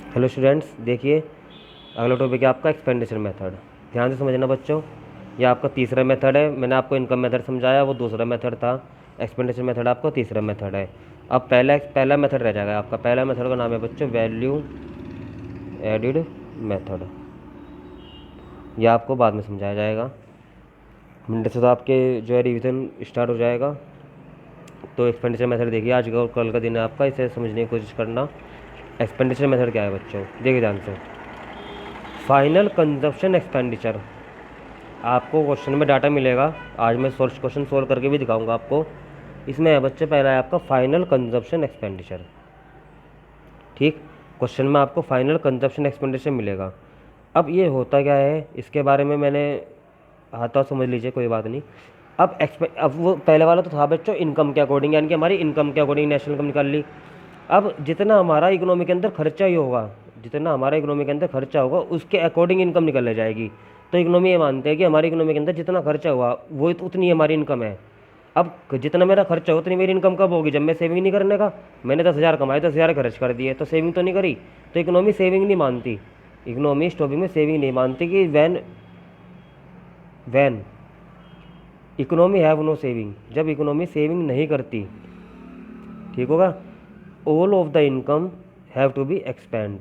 Hello students, देखिए अगला topic है आपका एक्सपेंडिचर मेथड। ध्यान से समझना बच्चों, ये आपका तीसरा मेथड है। मैंने आपको इनकम मेथड समझाया, वो दूसरा मेथड था। एक्सपेंडिचर मेथड आपका तीसरा मेथड है। अब पहला मेथड रह जाएगा आपका। पहला मेथड का नाम है बच्चों वैल्यू एडिड मेथड। ये आपको बाद में समझाया जाएगा। मंडे से तो आपके जो है रिवीजन स्टार्ट हो जाएगा। तो एक्सपेंडिचर मेथड देखिए, आज का और कल का दिन है आपका, इसे समझने की कोशिश करना। एक्सपेंडिचर मेथड क्या है बच्चों, देखिए ध्यान से। फाइनल कंजप्शन एक्सपेंडिचर, आपको क्वेश्चन में डाटा मिलेगा। आज मैं सोर्स क्वेश्चन सोल्व करके भी दिखाऊंगा आपको। इसमें है बच्चे, पहला है आपका फाइनल कंजप्शन एक्सपेंडिचर। ठीक, क्वेश्चन में आपको फाइनल कंजप्शन एक्सपेंडिचर मिलेगा। अब ये होता क्या है, इसके बारे में मैंने आता समझ लीजिए, कोई बात नहीं। अब वो पहले वाला तो था बच्चों इनकम के अकॉर्डिंग, यानी कि हमारी इनकम के अकॉर्डिंग नेशनल इनकम निकाल ली। अब जितना हमारा इकोनॉमी के अंदर खर्चा ही होगा, जितना हमारा इकोनॉमी के अंदर खर्चा होगा उसके अकॉर्डिंग इनकम निकल जाएगी। तो इकोनॉमी ये मानते हैं कि हमारी इकोनॉमी के अंदर जितना खर्चा हुआ वो उतनी हमारी इनकम है। अब जितना मेरा खर्चा हो उतनी मेरी इनकम कब होगी, जब मैं सेविंग नहीं करने का। मैंने 10,000 कमाए, 10,000 खर्च कर दिए, तो सेविंग तो नहीं करी। तो इकोनॉमी सेविंग नहीं मानती, इकोनॉमी स्टॉपिंग में सेविंग नहीं मानती कि when when economy have no saving, जब इकोनॉमी सेविंग नहीं करती, ठीक होगा। All of the income have to be expend,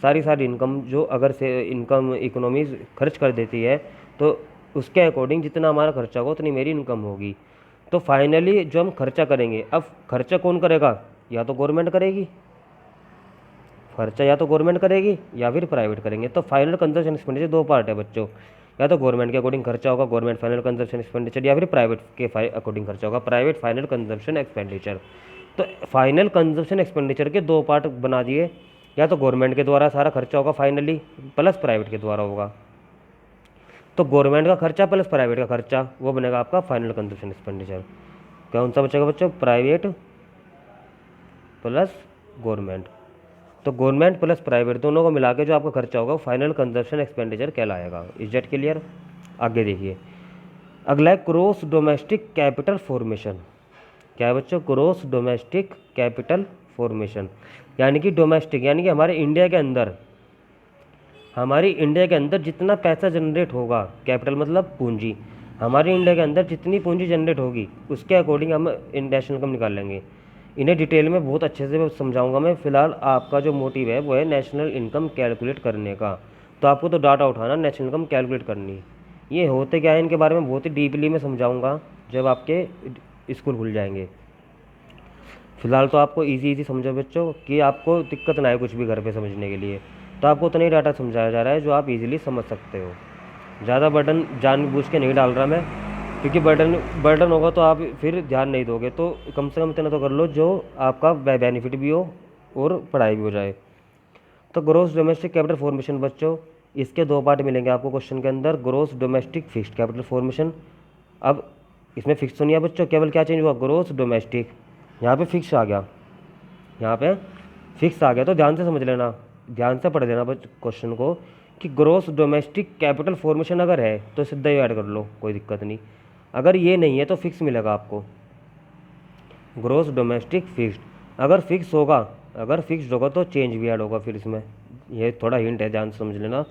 सारी इनकम जो अगर से इनकम इकोनॉमी खर्च कर देती है तो उसके अकॉर्डिंग जितना हमारा खर्चा होगा उतनी मेरी इनकम होगी। तो फाइनली जो हम खर्चा करेंगे, अब खर्चा कौन करेगा, या तो गवर्नमेंट करेगी, खर्चा या तो गवर्नमेंट करेगी या फिर प्राइवेट करेंगे। तो फाइनल कंजप्शन एक्सपेंडिचर दो पार्ट है बच्चों, या तो गवर्नमेंट के अकॉर्डिंग खर्चा होगा गवर्नमेंट फाइनल कंजप्शन एक्सपेंडिचर, या फिर प्राइवेट के अकॉर्डिंग खर्चा होगा प्राइवेट फाइनल कंजप्शन एक्सपेंडिचर। तो फाइनल कंजप्शन एक्सपेंडिचर के दो पार्ट बना दिए, या तो गवर्नमेंट के द्वारा सारा खर्चा होगा फाइनली, प्लस प्राइवेट के द्वारा होगा। तो गवर्नमेंट का खर्चा प्लस प्राइवेट का खर्चा, वो बनेगा आपका फाइनल कंजप्शन एक्सपेंडिचर। कौन सा बचेगा बच्चों, प्राइवेट प्लस गवर्नमेंट। तो गवर्नमेंट प्लस प्राइवेट दोनों को मिला के जो आपका खर्चा होगा फाइनल कंजप्शन एक्सपेंडिचर कहलाएगा। Is that clear. आगे देखिए, अगला है ग्रोस डोमेस्टिक कैपिटल फॉर्मेशन। क्या है बच्चों, ग्रोस डोमेस्टिक कैपिटल फॉर्मेशन, यानी कि डोमेस्टिक यानी कि हमारी इंडिया के अंदर जितना पैसा जनरेट होगा, कैपिटल मतलब पूंजी, हमारी इंडिया के अंदर जितनी पूंजी जनरेट होगी उसके अकॉर्डिंग हम नेशनल इनकम निकाल लेंगे। इन्हें डिटेल में बहुत अच्छे से समझाऊंगा मैं। फिलहाल आपका जो मोटिव है वो है नेशनल इनकम कैलकुलेट करने का। तो आपको तो डाटा उठाना, नेशनल इनकम कैलकुलेट करनी। ये होते क्या है इनके बारे में बहुत ही डीपली मैं समझाऊंगा जब आपके स्कूल खुल जाएंगे। फिलहाल तो आपको इजी समझो बच्चों, कि आपको दिक्कत ना आए कुछ भी घर पे समझने के लिए। तो आपको उतना ही डाटा समझाया जा रहा है जो आप इजीली समझ सकते हो। ज़्यादा बर्डन जानबूझ के नहीं डाल रहा मैं, क्योंकि बर्डन होगा तो आप फिर ध्यान नहीं दोगे। तो कम से कम इतना तो कर लो जो आपका बेनिफिट भी हो और पढ़ाई भी हो जाए। तो ग्रोस डोमेस्टिक कैपिटल फॉर्मेशन बच्चों, इसके दो पार्ट मिलेंगे आपको क्वेश्चन के अंदर। Gross domestic fixed capital formation, अब इसमें फिक्स तो नहीं है बच्चों, केवल क्या चेंज हुआ, ग्रोस डोमेस्टिक, यहाँ पे फिक्स आ गया, यहाँ पे फिक्स आ गया। तो ध्यान से समझ लेना, ध्यान से पढ़ लेना क्वेश्चन को, कि ग्रोस डोमेस्टिक कैपिटल फॉर्मेशन अगर है तो सीधा ही ऐड कर लो, कोई दिक्कत नहीं। अगर ये नहीं है तो फिक्स मिलेगा आपको, ग्रोस डोमेस्टिक फिक्स्ड। अगर फिक्स्ड होगा तो चेंज भी ऐड होगा फिर इसमें, ये थोड़ा हिंट है, ध्यान से समझ लेना।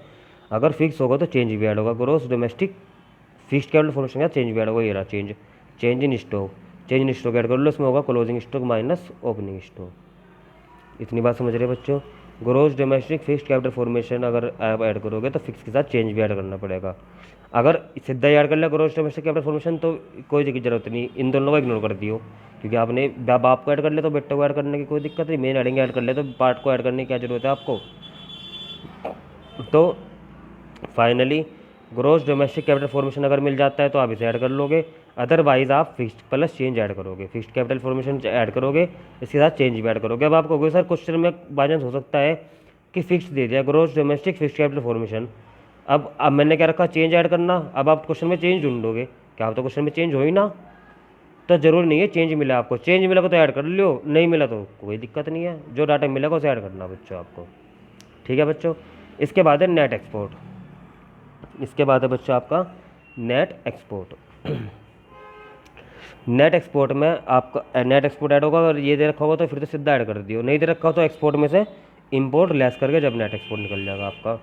अगर फिक्स होगा तो चेंज भी ऐड होगा, gross domestic fixed capital formation का चेंज भी ऐड होगा। ये रहा change, change in stock add कर लो, इसमें होगा closing stock minus opening stock. इतनी बात समझ रहे बच्चों। Gross domestic fixed capital formation अगर आप ऐड करोगे तो फिक्स के साथ चेंज भी ऐड करना पड़ेगा। अगर सीधा ही ऐड कर लिया ग्रोस डोमेस्टिक कैपिटल फॉर्मेशन तो कोई जरूरत नहीं, इन दोनों को इग्नोर कर दियो, क्योंकि आपने बाप को ऐड कर लिया तो बेटे को ऐड करने की कोई दिक्कत नहीं, मेन ऐड कर लिया तो पार्ट को ऐड करने की क्या जरूरत है आपको। तो finally gross domestic capital formation अगर मिल जाता है तो आप इसे ऐड कर लोगे, अदरवाइज आप फिक्स्ड प्लस चेंज ऐड करोगे, फिक्स्ड कैपिटल फॉर्मेशन ऐड करोगे, इसके साथ चेंज भी ऐड करोगे। अब आपको कोई सर क्वेश्चन में बाई चांस हो सकता है कि फिक्स दे दिया gross domestic fixed capital formation, अब मैंने क्या रखा, चेंज ऐड करना। अब आप क्वेश्चन में चेंज ढूंढोगे, क्या आप तो क्वेश्चन में चेंज हो ही ना, तो जरूरी नहीं है चेंज मिला आपको, चेंज मिलेगा तो ऐड कर लो, नहीं मिला तो कोई दिक्कत नहीं है, जो डाटा मिलेगा उसे ऐड करना बच्चों आपको। ठीक है बच्चों। इसके बाद है नेट एक्सपोर्ट, इसके बाद है बच्चों आपका नेट एक्सपोर्ट। नेट एक्सपोर्ट में आपका नेट एक्सपोर्ट ऐड होगा, अगर ये दे रखा होगा तो फिर तो सीधा ऐड कर दियो, नहीं दे रखा हो तो एक्सपोर्ट में से इंपोर्ट लेस करके जब नेट एक्सपोर्ट निकल जाएगा आपका।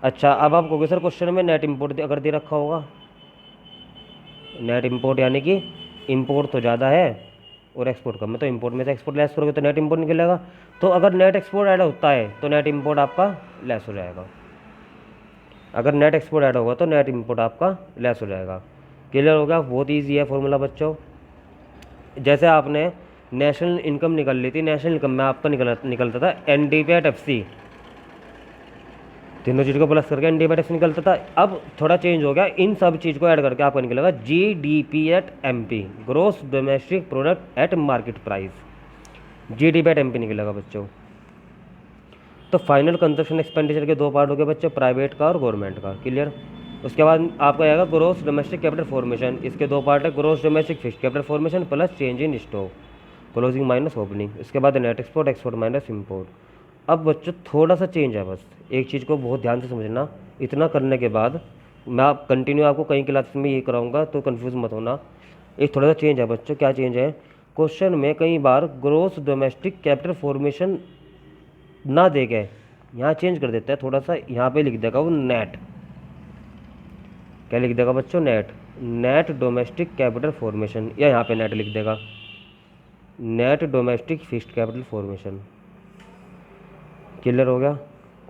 अच्छा, अब आप कहोगे सर क्वेश्चन में नेट इंपोर्ट अगर दे रखा होगा, नेट इंपोर्ट यानी कि इंपोर्ट तो ज़्यादा है और एक्सपोर्ट कम है, तो इंपोर्ट में से एक्सपोर्ट लेस करोगे तो नेट इंपोर्ट निकलेगा। तो अगर नेट एक्सपोर्ट ऐड होता है तो नेट इंपोर्ट आपका लेस हो जाएगा। अगर नेट एक्सपोर्ट ऐड होगा तो नेट इंपोर्ट आपका लेस हो जाएगा। क्लियर हो गया? बहुत ईजी है फॉर्मूला बच्चों। जैसे आपने नेशनल इनकम निकल ली थी, नेशनल इनकम में आपका निकलता था NDPAT-FC, तीनों चीज़ को प्लस करके NDPAT-FC निकलता था। अब थोड़ा चेंज हो गया, इन सब चीज़ को ऐड करके आपका निकलेगा GDP@MP, gross domestic product at market price. GDP@MP निकलेगा बच्चों। तो फाइनल कंजप्शन एक्सपेंडिचर के दो पार्ट हो गए बच्चों, प्राइवेट का और गवर्नमेंट का। क्लियर? उसके बाद आपका आएगा ग्रोस डोमेस्टिक कैपिटल फॉर्मेशन, इसके दो पार्ट है, gross domestic fixed capital formation plus change in stock, closing minus opening. इसके बाद net export, export minus import. अब बच्चों थोड़ा सा चेंज है, बस एक चीज़ को बहुत ध्यान से समझना। इतना करने के बाद मैं आप कंटिन्यू आपको कई क्लासेस में ये कराऊंगा, तो कंफ्यूज मत होना। एक थोड़ा सा चेंज है बच्चों। क्या चेंज है? क्वेश्चन में कई बार ग्रोस डोमेस्टिक कैपिटल फॉर्मेशन ना दे गए, यहाँ चेंज कर देता है थोड़ा सा, यहाँ पे लिख देगा वो नेट। क्या लिख देगा बच्चों? Net. Net domestic capital formation, या यहाँ पे नेट लिख देगा, net domestic fixed capital formation. Clear हो गया?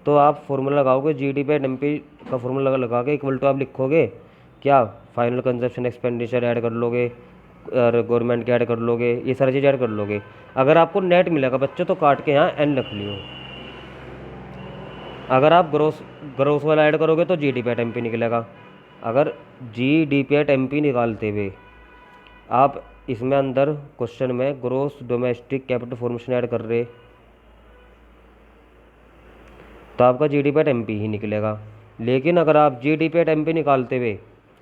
तो आप फॉर्मूला लगाओगे GDP/MP का फॉर्मूला लगा के इक्वल टू आप लिखोगे क्या, फाइनल कंजप्शन एक्सपेंडिचर ऐड कर लोगे और गवर्नमेंट के ऐड कर लोगे, ये सारी चीज़ ऐड कर लोगे। अगर आपको नेट मिलेगा बच्चों तो काट के यहाँ N रख लियो। अगर आप ग्रोस वाला ऐड करोगे तो GDP/MP निकलेगा। अगर GDP/MP निकालते हुए आप इसमें अंदर क्वेश्चन में gross domestic capital formation add कर रहे तो आपका GDP/MP ही निकलेगा। लेकिन अगर आप GDP/MP निकालते हुए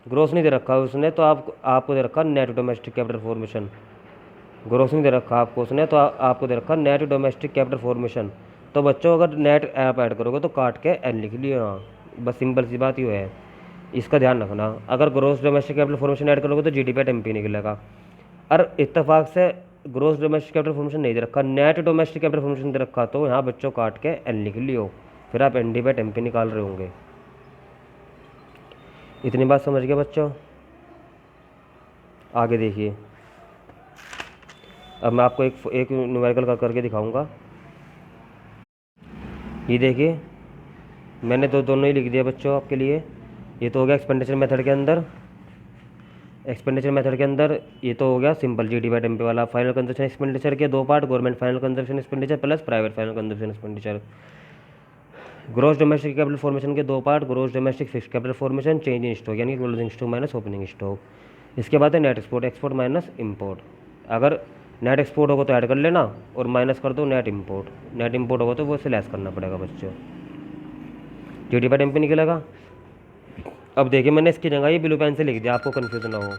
ग्रोस नहीं दे रखा उसने, तो आपको दे रखा net domestic capital formation. Gross नहीं दे रखा आपको उसने, तो आपको दे रखा नेट डोमेस्टिक कैपिटल फॉर्मेशन। तो बच्चों अगर नेट आप ऐड करोगे तो काट के N लिख लियो। हाँ, बस सिंपल सी बात ये है, इसका ध्यान रखना। अगर gross domestic capital formation add करोगे तो GDP/MP निकलेगा। और इत्तेफाक से ग्रोस डोमेस्टिक कैपिटल फॉर्मेशन नहीं दे रखा, नेट डोमेस्टिक कैपिटल फॉर्मेशन दे रखा, तो यहाँ बच्चों काट के N लिख लियो, फिर आप NDP/MP निकाल रहे होंगे। इतनी बात समझ गए बच्चों? आगे देखिए, अब मैं आपको एक न्यूमेरिकल करके दिखाऊंगा। ये देखिए, मैंने दोनों ही लिख दिया बच्चों आपके लिए। ये तो हो गया एक्सपेंडिचर मेथड के अंदर, एक्सपेंडिचर मेथड के अंदर ये तो हो गया सिंपल GDP/MP वाला। फाइनल कंजप्शन एक्सपेंडिचर के दो part, government final consumption expenditure plus private final consumption expenditure. Gross domestic capital formation के दो part, gross domestic fixed capital formation, change in stock यानी closing stock minus opening stock. इसके बाद है net export, export minus import. अगर net export होगा तो add कर लेना और माइनस कर दो नेट इंपोर्ट। नेट इंपोर्ट होगा तो वो इसे लेस करना पड़ेगा बच्चों। GDP/MP निकलेगा। अब देखिए मैंने इसकी जगह ये ब्लू पेन से लिख दिया, आपको कन्फ्यूजन ना हो।